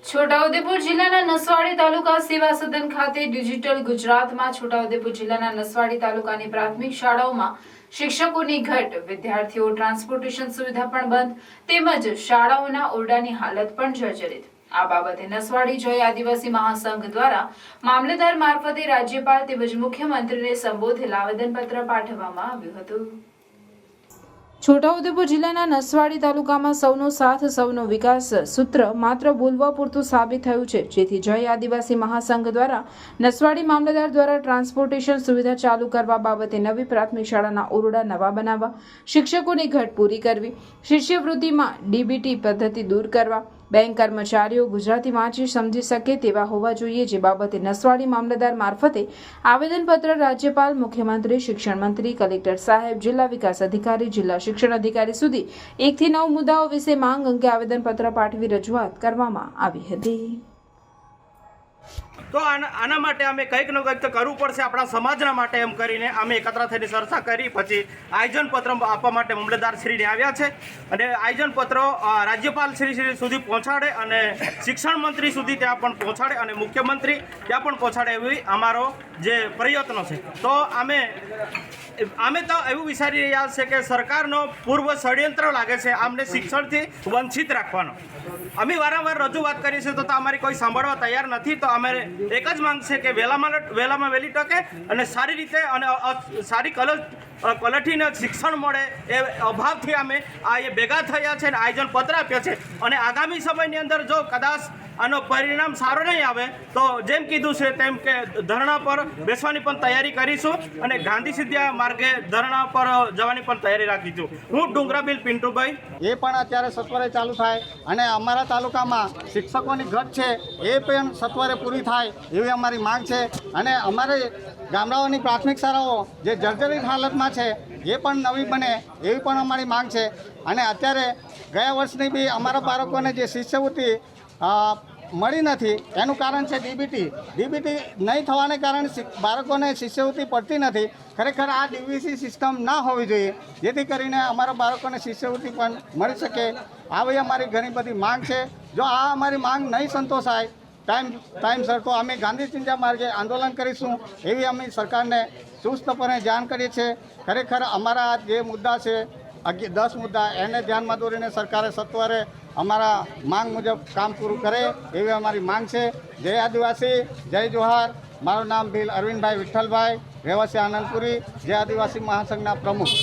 છોટાઉદેપુર જિલ્લાના નસવાડી તાલુકા સેવા સદન ખાતે ડિજિટલ ગુજરાતમાં છોટાઉદેપુર જિલ્લાના નસવાડી તાલુકાની પ્રાથમિક શાળાઓમાં શિક્ષકોની ઘટ, વિદ્યાર્થીઓ ટ્રાન્સપોર્ટેશન સુવિધા પણ બંધ તેમજ શાળાઓના ઓરડાની હાલત પણ જર્જરિત। આ બાબતે નસવાડી જય આદિવાસી મહાસંઘ દ્વારા મામલતદાર મારફતે રાજ્યપાલ તેમજ મુખ્યમંત્રીને સંબોધેલ આવેદનપત્ર પાઠવવામાં આવ્યું હતું। છોટાઉદેપુર જિલ્લાના નસવાડી તાલુકામાં સૌનો સાથ સૌનો વિકાસ સૂત્ર માત્ર બોલવા પૂરતું સાબિત થયું છે, જેથી જય આદિવાસી મહાસંઘ દ્વારા નસવાડી મામલતદાર દ્વારા ટ્રાન્સપોર્ટેશન સુવિધા ચાલુ કરવા બાબતે નવી પ્રાથમિક શાળાના ઓરડા નવા બનાવવા, શિક્ષકોની ઘટ પૂરી કરવી, શિષ્યવૃત્તિમાં ડીબીટી પદ્ધતિ દૂર કરવા, બેંક કર્મચારીઓ ગુજરાતી વાંચી સમજી શકે તેવા હોવા જોઈએ, જે બાબતે નસવાડી મામલતદાર મારફતે આવેદનપત્ર રાજ્યપાલ, મુખ્યમંત્રી, શિક્ષણ મંત્રી, કલેક્ટર સાહેબ, જિલ્લા વિકાસ અધિકારી, જિલ્લા શિક્ષણ અધિકારી સુધી 1 થી 9 મુદ્દાઓ વિશે માંગ અંગે આવેદનપત્ર પાઠવી રજૂઆત કરવામાં આવી હતી। તો આના માટે અમે કંઈક ને કંઈક તો કરવું પડશે આપણા સમાજના માટે, એમ કરીને અમે એકત્ર થઈને ચર્ચા કરી પછી આયોજનપત્ર આપવા માટે મામલતદાર શ્રીને આવ્યા છે અને આયોજનપત્રો રાજ્યપાલ શ્રી સુધી પહોંચાડે અને શિક્ષણ મંત્રી સુધી ત્યાં પણ પહોંચાડે અને મુખ્યમંત્રી ત્યાં પણ પહોંચાડે એવી અમારો જે પ્રયત્નો છે। તો અમે તો એવું વિચારી રહ્યા છે કે સરકારનો પૂર્વ ષડયંત્ર લાગે છે અમને શિક્ષણથી વંચિત રાખવાનો। અમે વારંવાર રજૂઆત કરી છે તો અમારી કોઈ સાંભળવા તૈયાર નથી। તો અમે એક જ માંગ છે કે વહેલામાં વહેલી તકે અને સારી રીતે અને સારી ક્વોલિટીને શિક્ષણ મળે એ અભાવથી અમે એ ભેગા થયા છે અને આયોજનપત્ર આપ્યા છે અને આગામી સમયની અંદર જો કદાચ આનો પરિણામ સારો નહીં આવે તો જેમ કીધું છે તેમ કે ધરણા પર બેસવાની પણ તૈયારી કરીશું અને ગાંધી સિદ્ધિયા માર્ગે ધરણા પર જવાની પણ તૈયારી રાખીશું। હું ડુંગરાબીલ પિન્ટુભાઈ। એ પણ અત્યારે સત્વરે ચાલુ થાય અને અમારા તાલુકામાં શિક્ષકોની ઘટ છે એ પણ સત્વરે પૂરી થાય એવી અમારી માંગ છે અને અમારે ગામડાઓની પ્રાથમિક શાળાઓ જે જર્જરિત હાલતમાં છે એ પણ નવી બને એવી પણ અમારી માંગ છે। અને અત્યારે ગયા વર્ષની બી અમારા બાળકોને જે શિષ્યવૃત્તિ મળી નથી એનું કારણ છે ડીબીટી નહીં થવાને કારણે બાળકોને શિષ્યવૃત્તિ પડતી નથી। ખરેખર આ ડીબીસી સિસ્ટમ ના હોવી જોઈએ, જેથી કરીને અમારા બાળકોને શિષ્યવૃત્તિ પણ મળી શકે। આવી અમારી ઘણી બધી માંગ છે। જો આ અમારી માંગ નહીં સંતોષાય ટાઈમસર તો અમે ગાંધી ચિંતા માર્ગે આંદોલન કરીશું એવી અમે સરકારને ચુસ્તપણે જાણ કરીએ છીએ। ખરેખર અમારા જે મુદ્દા છે 10 મુદ્દા એને ધ્યાનમાં દોરીને સરકારે સત્વરે અમારા માંગ મુજબ કામ પૂરું કરે એવી અમારી માંગ છે। જય આદિવાસી, જય જોહાર। મારું નામ ભીલ અરવિંદભાઈ વિઠ્ઠલભાઈ, રહેવાસી આનંદપુરી, જય આદિવાસી મહાસંઘના પ્રમુખ।